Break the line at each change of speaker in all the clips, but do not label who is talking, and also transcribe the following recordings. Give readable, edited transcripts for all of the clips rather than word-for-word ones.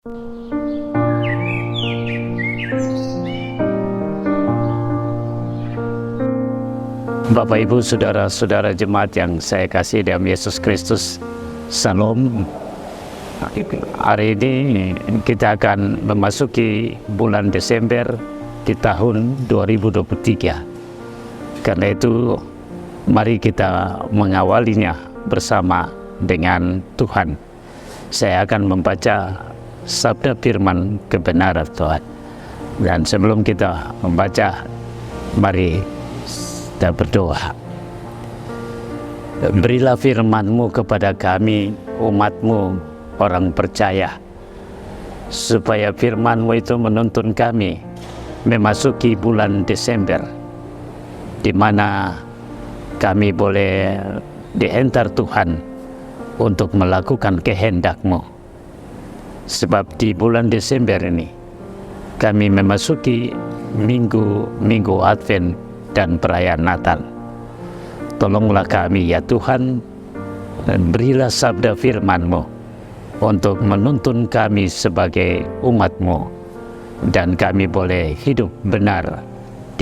Bapak Ibu saudara-saudara jemaat yang saya kasih dalam Yesus Kristus, Salam. Hari ini kita akan memasuki bulan Desember di tahun 2023. Karena itu mari kita mengawalinya bersama dengan Tuhan. Saya akan membaca sabda firman kebenaran Tuhan. Dan sebelum kita membaca, mari kita berdoa. Berilah firman-Mu kepada kami, umat-Mu, orang percaya, supaya firman-Mu itu menuntun kami memasuki bulan Desember, di mana kami boleh dihantar Tuhan untuk melakukan kehendak-Mu. Sebab di bulan Desember ini kami memasuki minggu Advent dan perayaan Natal. Tolonglah kami ya Tuhan, dan berilah sabda firman-Mu untuk menuntun kami sebagai umat-Mu, dan kami boleh hidup benar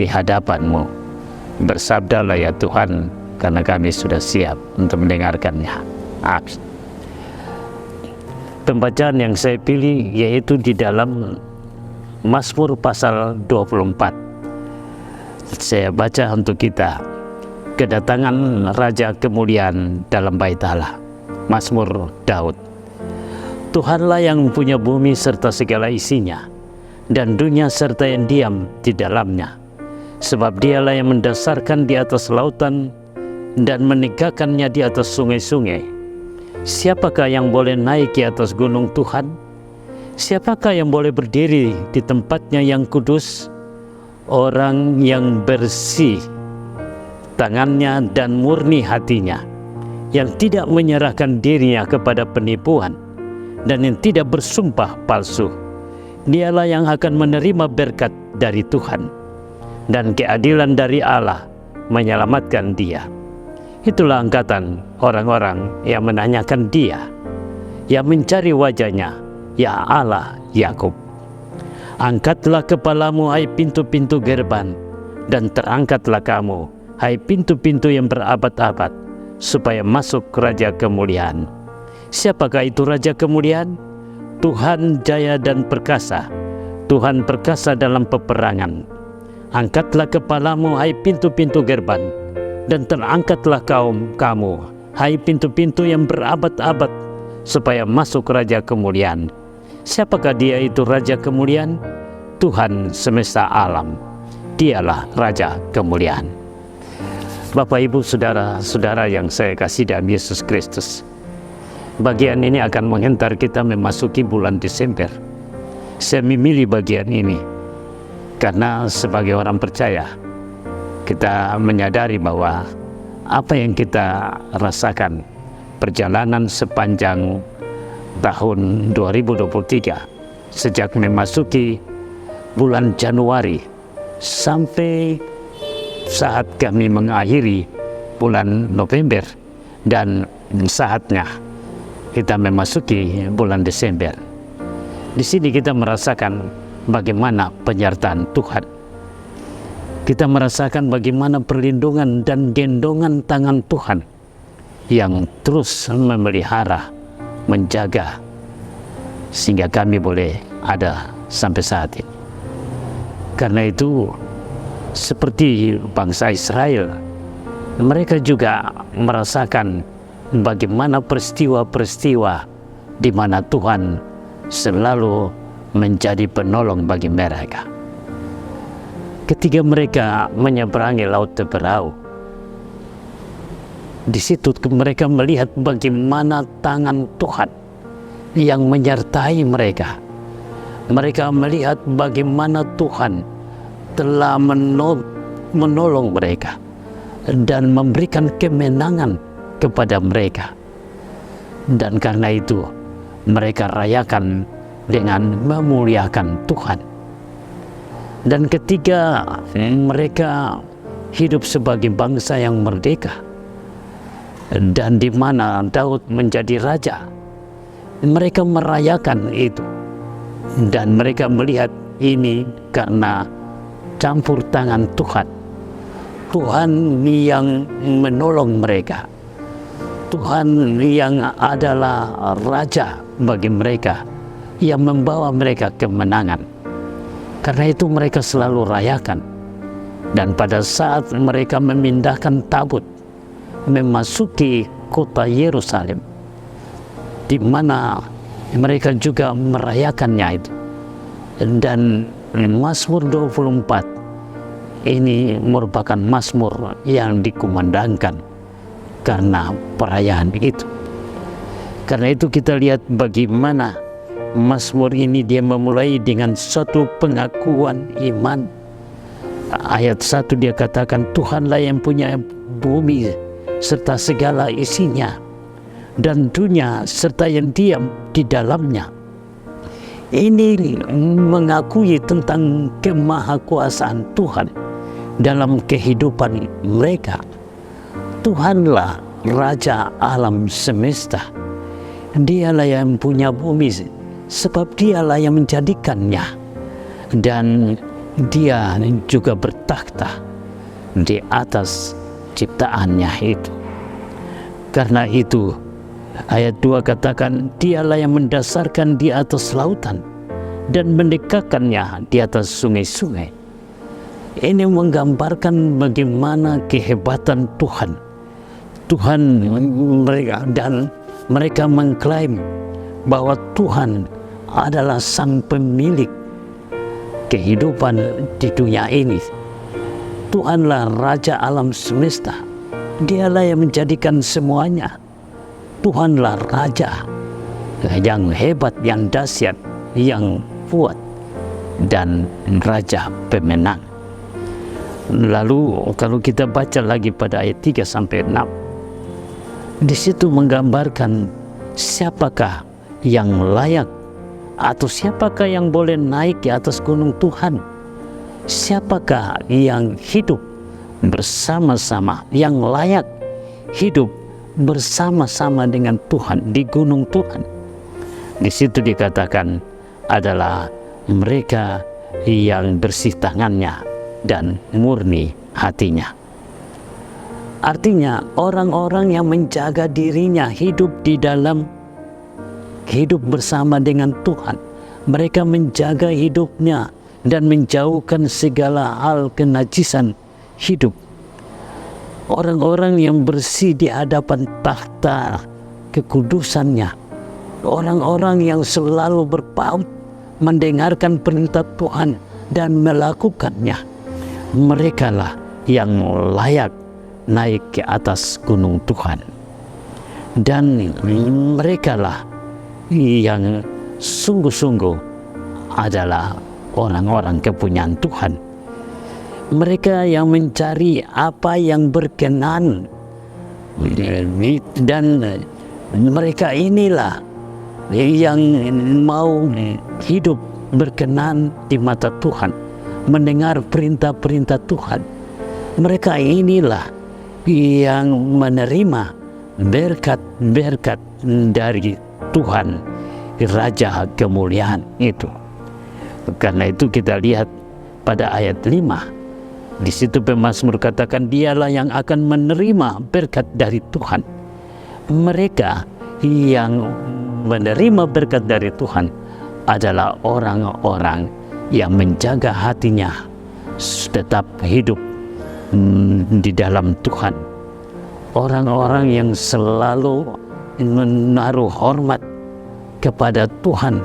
di hadapan-Mu. Bersabdalah ya Tuhan, karena kami sudah siap untuk mendengarkannya. Amin. Pembacaan yang saya pilih yaitu di dalam Mazmur pasal 24. Saya baca untuk kita, kedatangan Raja kemuliaan dalam bait Allah. Mazmur Daud. Tuhanlah yang punya bumi serta segala isinya, dan dunia serta yang diam di dalamnya. Sebab dialah yang mendasarkan di atas lautan dan menegakkannya di atas sungai-sungai. Siapakah yang boleh naik ke atas gunung Tuhan? Siapakah yang boleh berdiri di tempatnya yang kudus? Orang yang bersih tangannya dan murni hatinya, yang tidak menyerahkan dirinya kepada penipuan dan yang tidak bersumpah palsu. Dialah yang akan menerima berkat dari Tuhan, dan keadilan dari Allah menyelamatkan dia. Itulah angkatan orang-orang yang menanyakan dia, yang mencari wajahnya, ya Allah Yakub. Angkatlah kepalamu, hai pintu-pintu gerbang, dan terangkatlah kamu, hai pintu-pintu yang berabad-abad, supaya masuk Raja kemuliaan. Siapakah itu Raja kemuliaan? Tuhan jaya dan perkasa, Tuhan perkasa dalam peperangan. Angkatlah kepalamu, hai pintu-pintu gerbang, dan terangkatlah kamu, hai pintu-pintu yang berabad-abad, supaya masuk Raja kemuliaan. Siapakah dia itu Raja kemuliaan? Tuhan semesta alam. Dialah Raja kemuliaan. Bapak Ibu saudara-saudara yang saya kasih dalam Yesus Kristus, bagian ini akan menghantar kita memasuki bulan Desember. Saya memilih bagian ini karena sebagai orang percaya, kita menyadari bahwa apa yang kita rasakan perjalanan sepanjang tahun 2023, sejak memasuki bulan Januari sampai saat kami mengakhiri bulan November, dan saatnya kita memasuki bulan Desember. Di sini kita merasakan bagaimana penyertaan Tuhan. Kita merasakan bagaimana perlindungan dan gendongan tangan Tuhan yang terus memelihara, menjaga, sehingga kami boleh ada sampai saat ini. Karena itu, seperti bangsa Israel, mereka juga merasakan bagaimana peristiwa-peristiwa di mana Tuhan selalu menjadi penolong bagi mereka. Ketika mereka menyeberangi Laut Teberau, di situ mereka melihat bagaimana tangan Tuhan yang menyertai mereka. Mereka melihat bagaimana Tuhan telah menolong mereka dan memberikan kemenangan kepada mereka. Dan karena itu mereka rayakan dengan memuliakan Tuhan. Dan ketika mereka hidup sebagai bangsa yang merdeka, dan di mana Daud menjadi raja, mereka merayakan itu dan mereka melihat ini karena campur tangan Tuhan. Tuhan yang menolong mereka, Tuhan yang adalah Raja bagi mereka, yang membawa mereka kemenangan. Karena itu mereka selalu rayakan. Dan pada saat mereka memindahkan tabut memasuki kota Yerusalem, di mana mereka juga merayakannya itu. Dan Mazmur 24 ini merupakan mazmur yang dikumandangkan karena perayaan itu. Karena itu kita lihat bagaimana mazmur ini dia memulai dengan suatu pengakuan iman. Ayat 1 dia katakan, Tuhanlah yang punya bumi serta segala isinya, dan dunia serta yang diam di dalamnya. Ini mengakui tentang kemahakuasaan Tuhan dalam kehidupan mereka. Tuhanlah Raja alam semesta. Dialah yang punya bumi, sebab dialah yang menjadikannya. Dan dia juga bertakhta di atas ciptaannya itu. Karena itu ayat 2 katakan, dialah yang mendasarkan di atas lautan dan mendekatkannya di atas sungai-sungai. Ini menggambarkan bagaimana kehebatan Tuhan. Tuhan mereka, dan mereka mengklaim bahwa Tuhan adalah sang pemilik kehidupan di dunia ini. Tuhanlah Raja alam semesta. Dialah yang menjadikan semuanya. Tuhanlah Raja yang hebat, yang dahsyat, yang kuat, dan Raja pemenang. Lalu kalau kita baca lagi pada ayat 3 sampai 6, di situ menggambarkan siapakah yang layak atau siapakah yang boleh naik di atas gunung Tuhan. Siapakah yang hidup bersama-sama, yang layak hidup bersama-sama dengan Tuhan di gunung Tuhan. Di situ dikatakan adalah mereka yang bersih tangannya dan murni hatinya. Artinya orang-orang yang menjaga dirinya hidup bersama dengan Tuhan. Mereka menjaga hidupnya dan menjauhkan segala hal kenajisan hidup. Orang-orang yang bersih di hadapan takhta kekudusannya. Orang-orang yang selalu berpaut mendengarkan perintah Tuhan dan melakukannya. Merekalah yang layak naik ke atas gunung Tuhan. Dan merekalah yang sungguh-sungguh adalah orang-orang kepunyaan Tuhan. Mereka yang mencari apa yang berkenan, dan mereka inilah yang mau hidup berkenan di mata Tuhan, mendengar perintah-perintah Tuhan. Mereka inilah yang menerima berkat-berkat dari Tuhan, Raja kemuliaan itu. Karena itu kita lihat pada ayat 5, di situ pemazmur katakan, dialah yang akan menerima berkat dari Tuhan. Mereka yang menerima berkat dari Tuhan adalah orang-orang yang menjaga hatinya tetap hidup di dalam Tuhan. Orang-orang yang selalu menaruh hormat kepada Tuhan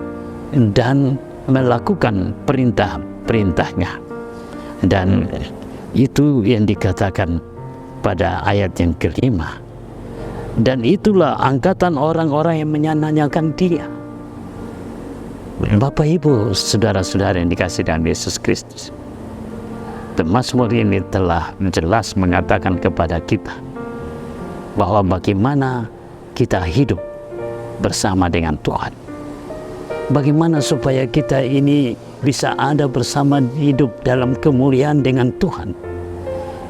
dan melakukan perintah-perintahnya. Dan itu yang dikatakan pada ayat yang kelima. Dan itulah angkatan orang-orang yang menyanyikan Dia. Bapak Ibu, saudara-saudara yang dikasihi dalam Yesus Kristus, Mazmur ini telah jelas mengatakan kepada kita bahwa bagaimana kita hidup bersama dengan Tuhan. Bagaimana supaya kita ini bisa ada bersama, hidup dalam kemuliaan dengan Tuhan.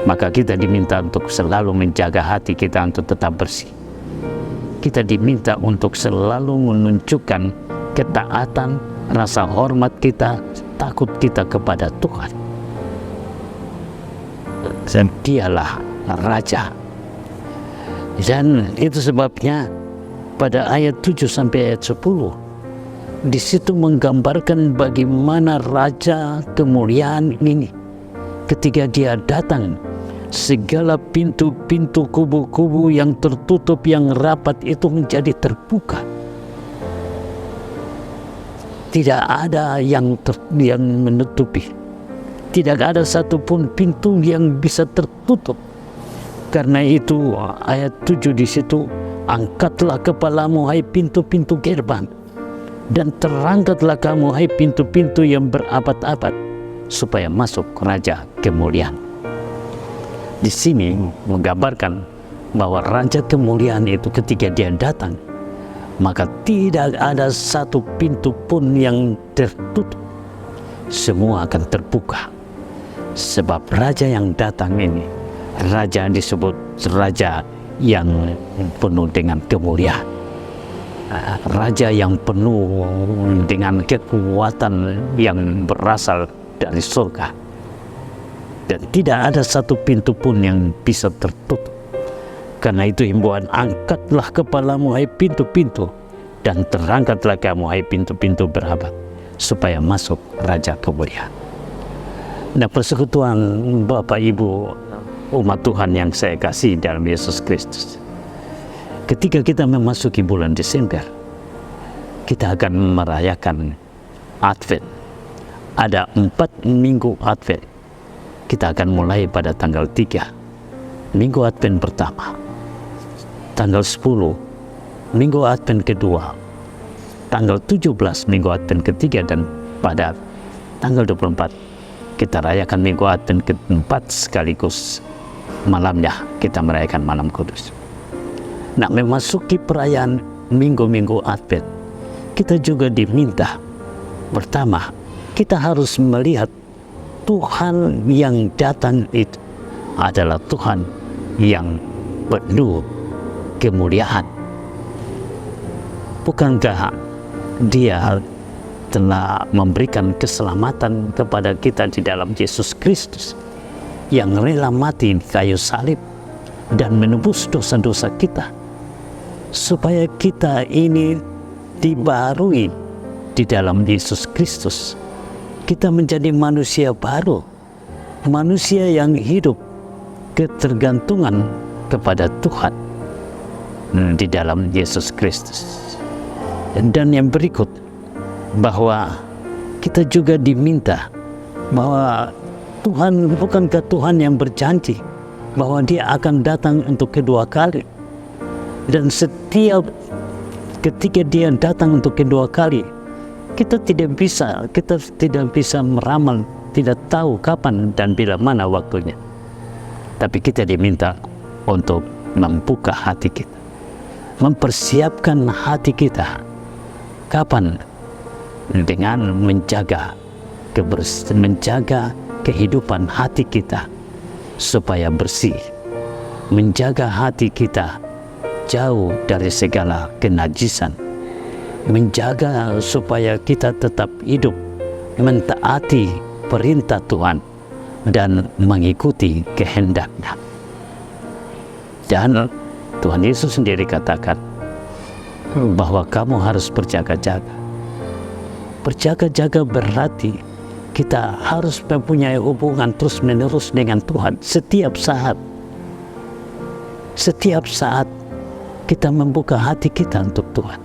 Maka kita diminta untuk selalu menjaga hati kita untuk tetap bersih. Kita diminta untuk selalu menunjukkan ketaatan rasa hormat kita, takut kita kepada Tuhan. Dan dialah Raja. Dan itu sebabnya pada ayat 7 sampai ayat 10 di situ menggambarkan bagaimana Raja kemuliaan ini ketika dia datang, segala pintu-pintu kubu-kubu yang tertutup, yang rapat itu menjadi terbuka. Tidak ada yang menutupi. Tidak ada satupun pintu yang bisa tertutup. Karena itu ayat 7 di situ, angkatlah kepalamu hai pintu-pintu gerbang, dan terangkatlah kamu hai pintu-pintu yang berabad-abad, supaya masuk Raja kemuliaan. Di sini menggambarkan bahwa Raja kemuliaan itu ketika dia datang, maka tidak ada satu pintu pun yang tertutup. Semua akan terbuka. Sebab Raja yang datang ini, Raja disebut Raja yang penuh dengan kemuliaan. Raja yang penuh dengan kekuatan yang berasal dari surga. Dan tidak ada satu pintu pun yang bisa tertutup. Karena itu himbauan, angkatlah kepalamu hai pintu-pintu, dan terangkatlah kamu hai pintu-pintu berabad, supaya masuk Raja kemuliaan. Nah, persekutuan Bapak Ibu umat Tuhan yang saya kasih dalam Yesus Kristus, ketika kita memasuki bulan Desember, kita akan merayakan Advent. Ada 4 minggu Advent. Kita akan mulai pada tanggal 3, minggu Advent pertama, tanggal 10, minggu Advent kedua, tanggal 17, minggu Advent ketiga, dan pada tanggal 24 kita rayakan minggu Advent keempat, sekaligus malamnya kita merayakan malam kudus. Nah, memasuki perayaan minggu-minggu Advent, kita juga diminta, pertama, kita harus melihat Tuhan yang datang itu adalah Tuhan yang penuh kemuliaan. Bukankah Dia telah memberikan keselamatan kepada kita di dalam Yesus Kristus yang rela mati di kayu salib dan menebus dosa-dosa kita, supaya kita ini dibarui di dalam Yesus Kristus. Kita menjadi manusia baru, manusia yang hidup ketergantungan kepada Tuhan di dalam Yesus Kristus. Dan yang berikut, bahwa kita juga diminta bahwa Tuhan, bukankah Tuhan yang berjanji bahwa Dia akan datang untuk kedua kali, dan setiap ketika Dia datang untuk kedua kali, kita tidak bisa meramal, tidak tahu kapan dan bila mana waktunya. Tapi kita diminta untuk membuka hati kita, mempersiapkan hati kita. Kapan? Dengan menjaga kehidupan hati kita supaya bersih, menjaga hati kita jauh dari segala kenajisan, menjaga supaya kita tetap hidup mentaati perintah Tuhan dan mengikuti kehendak-Nya. Dan Tuhan Yesus sendiri katakan bahwa kamu harus berjaga-jaga. Berjaga-jaga berarti kita harus mempunyai hubungan terus-menerus dengan Tuhan setiap saat. Setiap saat kita membuka hati kita untuk Tuhan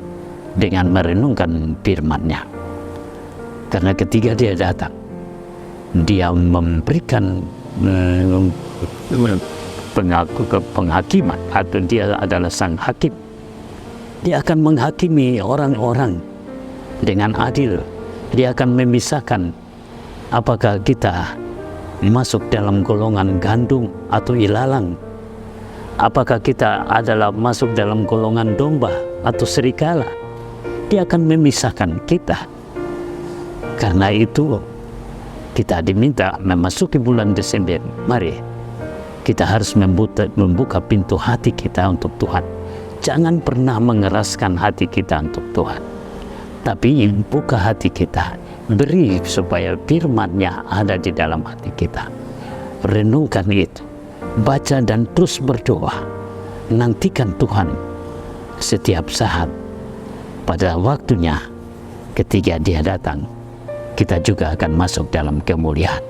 dengan merenungkan firman-Nya. Karena ketika Dia datang, Dia memberikan penghakiman, atau Dia adalah sang hakim. Dia akan menghakimi orang-orang dengan adil. Dia akan memisahkan apakah kita masuk dalam golongan gandum atau ilalang, apakah kita adalah masuk dalam golongan domba atau serigala. Dia akan memisahkan kita. Karena itu kita diminta memasuki bulan Desember, mari kita harus membuka pintu hati kita untuk Tuhan. Jangan pernah mengeraskan hati kita untuk Tuhan. tapi buka hati kita, beri supaya firman-Nya ada di dalam hati kita. Renungkan itu, baca dan terus berdoa. Nantikan Tuhan setiap saat. Pada waktunya, ketika Dia datang, kita juga akan masuk dalam kemuliaan.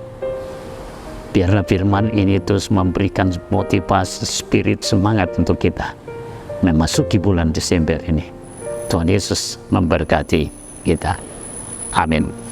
Biarlah firman ini terus memberikan motivasi, spirit, semangat untuk kita memasuki bulan Desember ini. Tuhan Yesus memberkati kita. Amin.